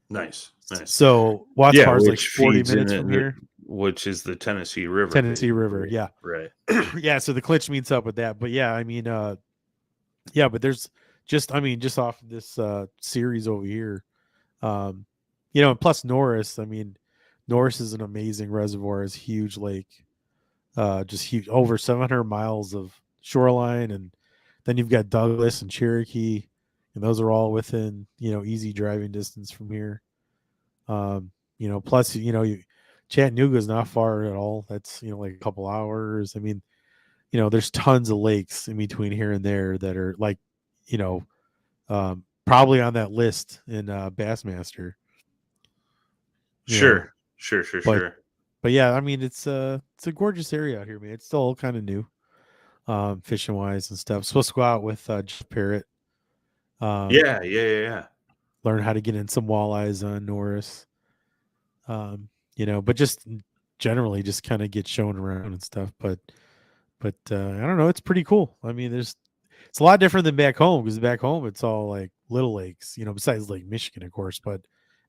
A: Nice.
B: So Watts Bar is like 40 minutes from here,
A: which is the Tennessee River.
B: Tennessee River, yeah,
A: right.
B: Yeah, so the clinch meets up with that. But yeah, I mean, yeah, but there's just off of this series over here, and plus Norris. I mean, Norris is an amazing reservoir. It's a huge lake, just huge, over 700 miles of shoreline, and then you've got Douglas and Cherokee, and those are all within easy driving distance from here. Plus Chattanooga is not far at all. That's like a couple hours. I mean, there's tons of lakes in between here and there that are like, probably on that list in Bassmaster.
A: Sure.
B: But yeah, I mean, it's a gorgeous area out here, man. It's still kind of new, fishing wise and stuff. Supposed to go out with Jeff Parrott.
A: Yeah.
B: Learn how to get in some walleyes on Norris. But just generally just kind of get shown around and stuff. But I don't know. It's pretty cool. I mean, it's a lot different than back home, because back home it's all like little lakes, besides Lake Michigan, of course. But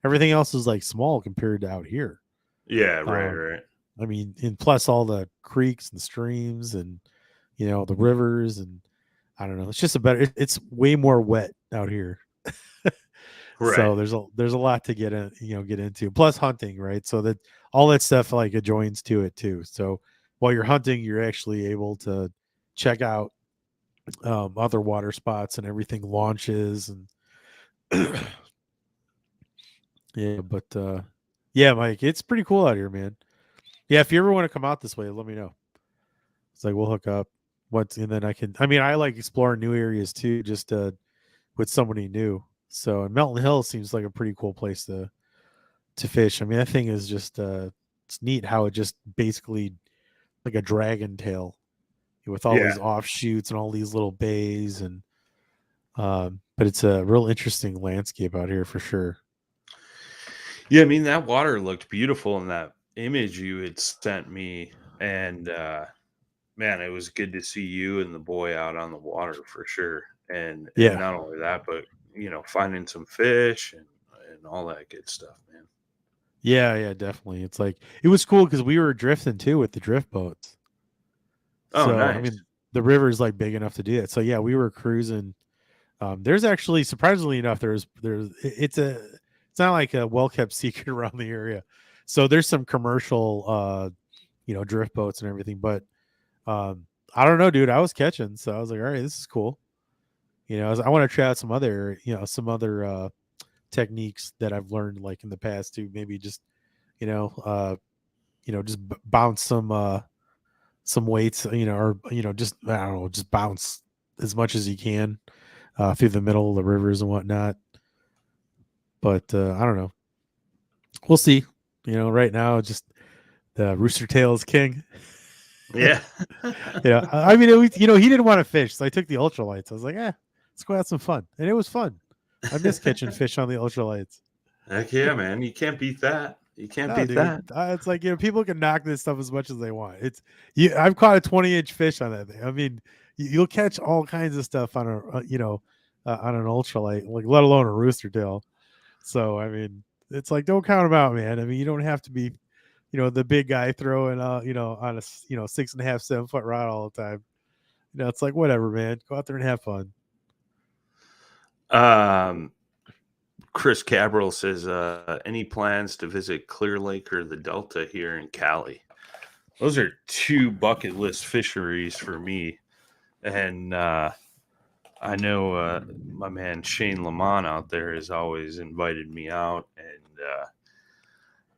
B: everything else is like small compared to out here.
A: Yeah, right.
B: I mean, and plus all the creeks and streams and the rivers, and I don't know. It's just it's way more wet out here. Right. So there's a lot to get into. Plus hunting, right? So that all that stuff like adjoins to it too. So while you're hunting, you're actually able to check out other water spots, and everything launches and yeah. But yeah, Mike, it's pretty cool out here, man. Yeah, if you ever want to come out this way, let me know. It's like we'll hook up. And then I like exploring new areas too, just with somebody new. So Melton Hill seems like a pretty cool place to fish. I mean, that thing is just it's neat how it just basically like a dragon tail with all these offshoots and all these little bays, and but it's a real interesting landscape out here for sure.
A: Yeah, I mean, that water looked beautiful in that image you had sent me, and man, it was good to see you and the boy out on the water for sure. And not only that, but finding some fish and all that good stuff, man.
B: Yeah, definitely. It's like it was cool because we were drifting too with the drift boats.
A: Oh,
B: so
A: nice.
B: I mean, the river is like big enough to do that. So yeah, we were cruising. There's actually, surprisingly enough, it's not like a well kept secret around the area. So there's some commercial, drift boats and everything. But I don't know, dude. I was catching, so I was like, all right, this is cool. I want to try out some other techniques that I've learned like in the past to maybe just, just bounce some weights, or just I don't know, just bounce as much as you can through the middle of the rivers and whatnot. But I don't know. We'll see. Right now, just the rooster tail is king.
A: Yeah.
B: I mean, he didn't want to fish, so I took the ultralights. I was like, let's go have some fun, and it was fun. I miss catching fish on the ultralights.
A: Heck yeah, man! You can't beat that. You can't beat that.
B: It's like people can knock this stuff as much as they want. I've caught a 20-inch fish on that thing. I mean, you'll catch all kinds of stuff on on an ultralight, like let alone a rooster tail. So I mean, it's like don't count them out, man. I mean, you don't have to be, the big guy throwing on a 6.5, 7 foot rod all the time. It's like whatever, man. Go out there and have fun.
A: Chris Cabral says, any plans to visit Clear Lake or the Delta here in Cali? Those are two bucket list fisheries for me. And I know my man Shane Lamont out there has always invited me out, and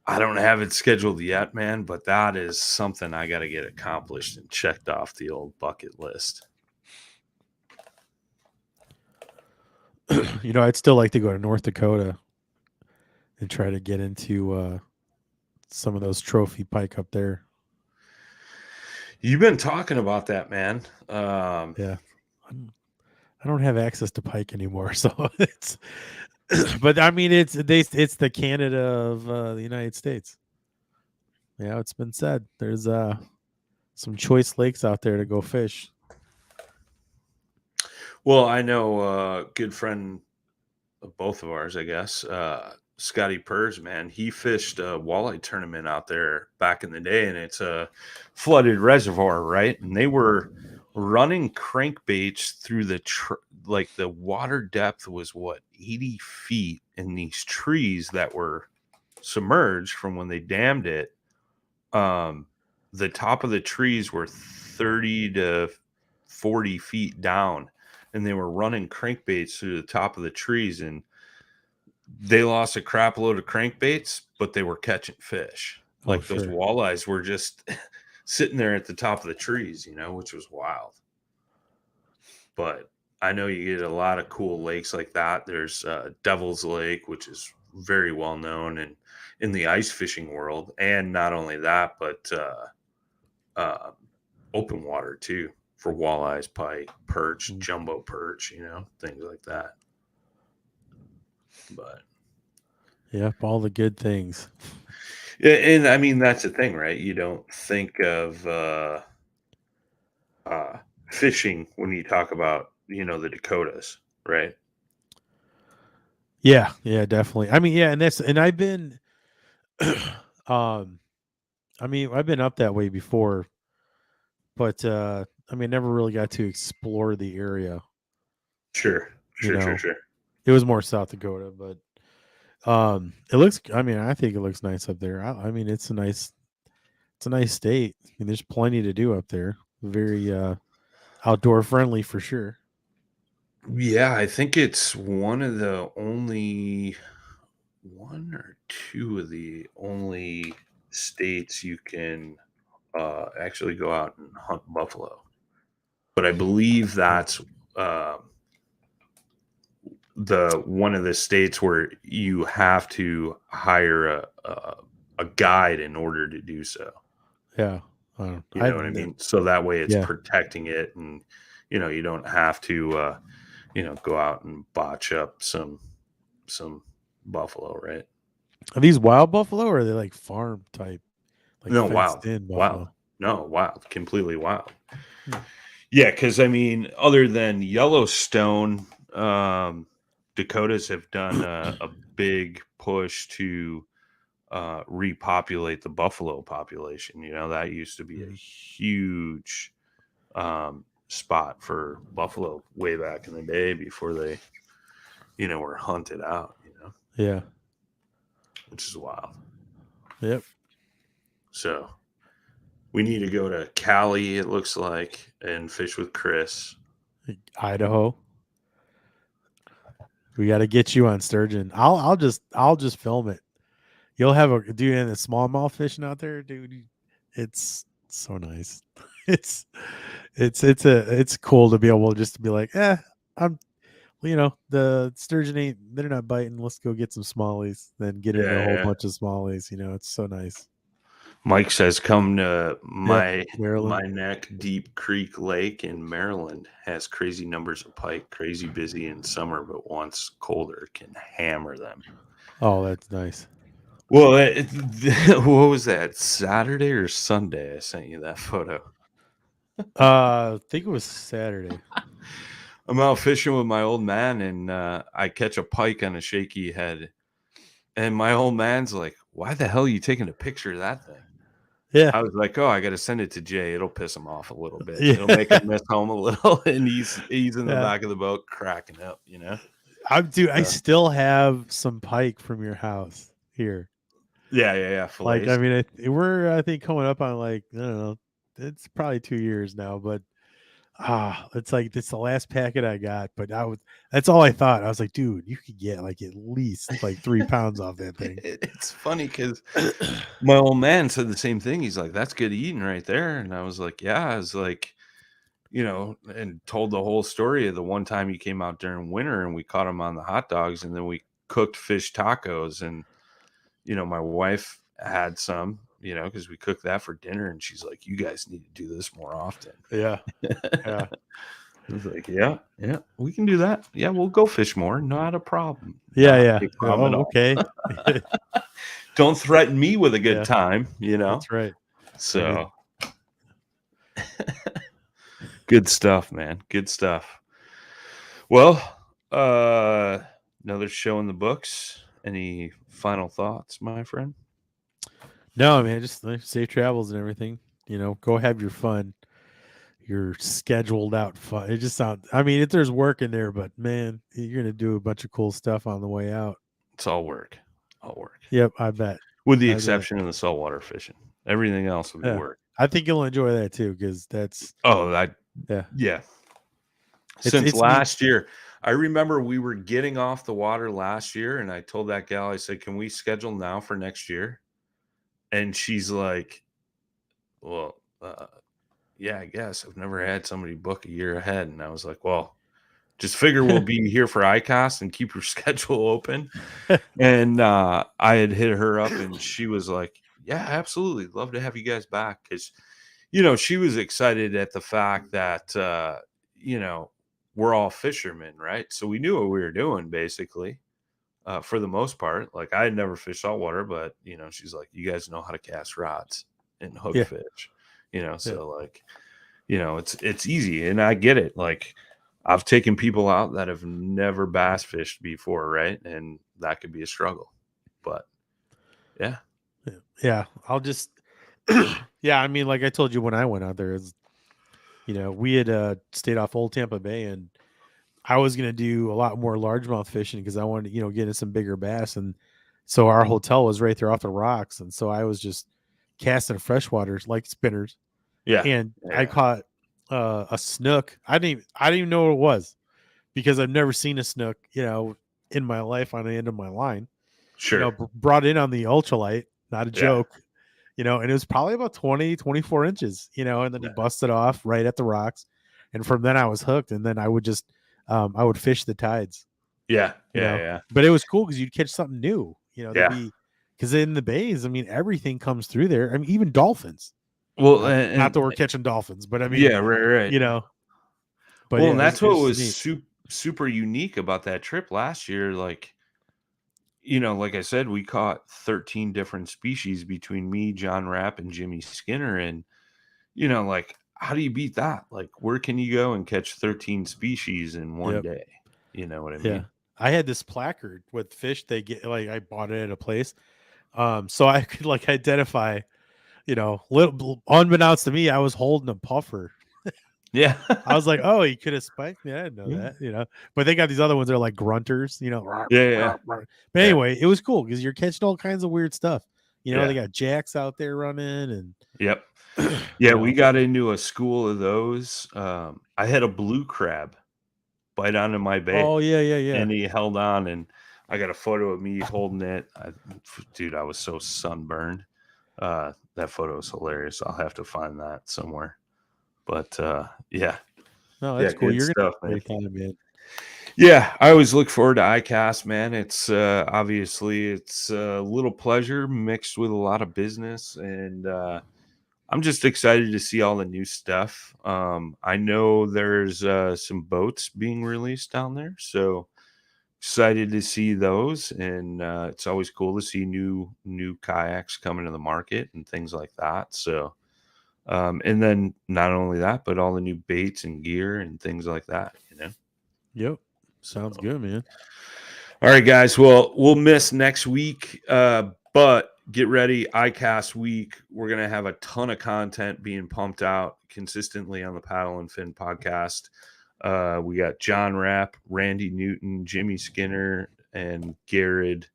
A: I don't have it scheduled yet, man, but that is something I got to get accomplished and checked off the old bucket list.
B: I'd still like to go to North Dakota and try to get into some of those trophy pike up there.
A: You've been talking about that, man.
B: Yeah. I don't have access to pike anymore, so it's but I mean it's the Canada of the United States. Yeah, it's been said. There's some choice lakes out there to go fish.
A: Well, I know a good friend of both of ours, I guess, Scotty Purrs, man. He fished a walleye tournament out there back in the day, and it's a flooded reservoir, right? And they were running crankbaits through like the water depth was 80 feet in these trees that were submerged from when they dammed it. The top of the trees were 30 to 40 feet down, and they were running crankbaits through the top of the trees, and they lost a crap load of crankbaits, but they were catching fish. Like those walleyes were just sitting there at the top of the trees, which was wild. But I know you get a lot of cool lakes like that. There's Devil's Lake, which is very well known in the ice fishing world. And not only that, but open water too for walleyes, pike, perch, jumbo perch, things like that. But
B: yep, all the good things.
A: Yeah, and I mean that's the thing, right? You don't think of fishing when you talk about the Dakotas, right?
B: Yeah, definitely. I mean, yeah, and I've been, I've been up that way before, but I mean, never really got to explore the area.
A: Sure.
B: It was more South Dakota, but it looks. I mean, I think it looks nice up there. I mean, it's a nice state. I mean, there's plenty to do up there. Very outdoor friendly for sure.
A: Yeah, I think it's one or two of the only states you can actually go out and hunt buffalo. But I believe that's the one of the states where you have to hire a guide in order to do so.
B: Yeah.
A: You know what I mean? So that way it's protecting it, and you don't have to go out and botch up some buffalo, right?
B: Are these wild buffalo or are they like farm type? Like
A: No,
B: fenced in buffalo?
A: No, wild, completely wild. Yeah, because I mean, other than Yellowstone, Dakotas have done a big push to repopulate the buffalo population. That used to be a huge spot for buffalo way back in the day before they, were hunted out.
B: Yeah,
A: which is wild.
B: Yep.
A: So we need to go to Cali, it looks like, and fish with Chris.
B: Idaho. We got to get you on sturgeon. I'll just film it. You'll have a dude in the smallmouth fishing out there, dude. It's so nice. It's cool to be able just to be like, I'm the sturgeon they're not biting. Let's go get some smallies, then get into a whole bunch of smallies. It's so nice.
A: Mike says, come to my neck deep Creek Lake in Maryland. Has crazy numbers of pike, crazy busy in summer, but once colder can hammer them.
B: Oh, that's nice.
A: Well, what was that, Saturday or Sunday? I sent you that photo.
B: I think it was Saturday.
A: I'm out fishing with my old man, and I catch a pike on a shaky head. And my old man's like, why the hell are you taking a picture of that thing?
B: Yeah.
A: I was like, I got to send it to Jay. It'll piss him off a little bit. Yeah. It'll make him miss home a little. And he's in the back of the boat cracking up,
B: I still have some pike from your house here.
A: Yeah.
B: Fillets. Like, I mean, we're, I think, coming up on like, I don't know, it's probably 2 years now, but it's like it's the last packet I got, but that's all I thought. I was like, dude, you could get like at least like 3 pounds off that thing.
A: It's funny because my old man said the same thing. He's like, "That's good eating right there," and I was like, "Yeah." I was like, and told the whole story of the one time he came out during winter and we caught him on the hot dogs, and then we cooked fish tacos, and my wife had some, because we cooked that for dinner, and she's like, "You guys need to do this more often."
B: Yeah. Yeah.
A: I was like, "Yeah, we can do that. Yeah, we'll go fish more. Not a problem.
B: Yeah.
A: Not
B: Yeah.
A: a problem at all.
B: Okay.
A: Don't threaten me with a good
B: Yeah.
A: time,
B: That's right.
A: So good stuff, man. Good stuff. Well, another show in the books. Any final thoughts, my friend?
B: No, man, just like, safe travels and everything. Go have your fun. Your scheduled out fun. It just sounds. I mean, if there's work in there, but man, you're gonna do a bunch of cool stuff on the way out.
A: It's all work. All work.
B: Yep, I bet.
A: With the exception of the saltwater fishing. Everything else will be work.
B: I think you'll enjoy that too, because that's
A: yeah. Since last year, I remember we were getting off the water last year, and I told that gal, I said, "Can we schedule now for next year?" And she's like, "Well, yeah, I guess I've never had somebody book a year ahead." And I was like, "Well, just figure we'll be here for ICast and keep your schedule open." And I had hit her up, and she was like, "Yeah, absolutely. Love to have you guys back." Because, she was excited at the fact that, we're all fishermen, right? So we knew what we were doing, basically, for the most part. Like, I had never fished saltwater, but, she's like, "You guys know how to cast rods and hook fish." So like, it's easy, and I get it. Like, I've taken people out that have never bass fished before, right? And that could be a struggle. But
B: yeah, I'll just yeah, I mean, like I told you when I went out there, is we had stayed off Old Tampa Bay, and I was gonna do a lot more largemouth fishing because I wanted to, get in some bigger bass, and so our hotel was right there off the rocks, and so I was just casting freshwaters like spinners. And I caught a snook. I didn't even know what it was because I've never seen a snook, in my life on the end of my line.
A: sure.
B: Brought in on the ultralight, not a joke. And it was probably about 20, 24 inches, and then he busted off right at the rocks. And from then I was hooked. And then I would just, I would fish the tides.
A: Yeah.
B: But it was cool because you'd catch something new, because in the bays, I mean, everything comes through there. I mean, even dolphins.
A: Well,
B: not that we're catching dolphins, but I mean,
A: yeah, right.
B: But
A: well, and that's what was super unique about that trip last year. Like, like I said, we caught 13 different species between me, John Rapp, and Jimmy Skinner. And, like, how do you beat that? Like, where can you go and catch 13 species in one day? You know what I mean?
B: I had this placard with fish they get, like I bought it at a place. So I could like identify, little unbeknownst to me, I was holding a puffer.
A: Yeah.
B: I was like, oh, he could have spiked me. I didn't know that, but they got these other ones that are like grunters,
A: Yeah.
B: But anyway, it was cool because you're catching all kinds of weird stuff. They got jacks out there running and
A: Yep. Yeah, we got into a school of those. I had a blue crab bite onto my bait.
B: Oh, yeah.
A: And he held on, and I got a photo of me holding it. Dude, I was so sunburned. That photo is hilarious. I'll have to find that somewhere. But yeah.
B: No, that's cool. You're
A: stuff,
B: man. Man.
A: Yeah, I always look forward to ICast, man. It's obviously it's a little pleasure mixed with a lot of business, and I'm just excited to see all the new stuff. I know there's some boats being released down there, so excited to see those. And it's always cool to see new kayaks coming to the market and things like that. So, and then not only that, but all the new baits and gear and things like that.
B: Yep, sounds good, man.
A: All right, guys. Well, we'll miss next week, but get ready. ICast week. We're going to have a ton of content being pumped out consistently on the Paddle and Fin podcast. We got John Rapp, Randy Newton, Jimmy Skinner, and Garrett,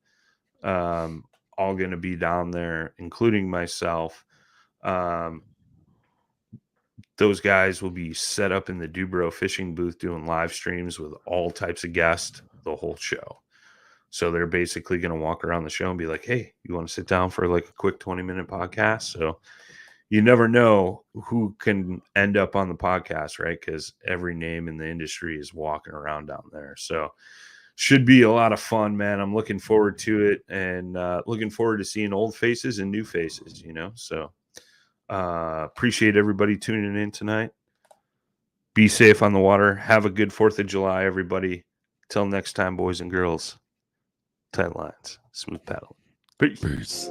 A: all going to be down there, including myself. those guys will be set up in the Dubro fishing booth doing live streams with all types of guests the whole show. So they're basically going to walk around the show and be like, hey, you want to sit down for like a quick 20-minute podcast? So you never know who can end up on the podcast, right? Because every name in the industry is walking around down there. So should be a lot of fun, man. I'm looking forward to it, and looking forward to seeing old faces and new faces, you know? So appreciate everybody tuning in tonight. Be safe on the water. Have a good 4th of July, everybody. Till next time, boys and girls. Tight lines, smooth paddle. Peace.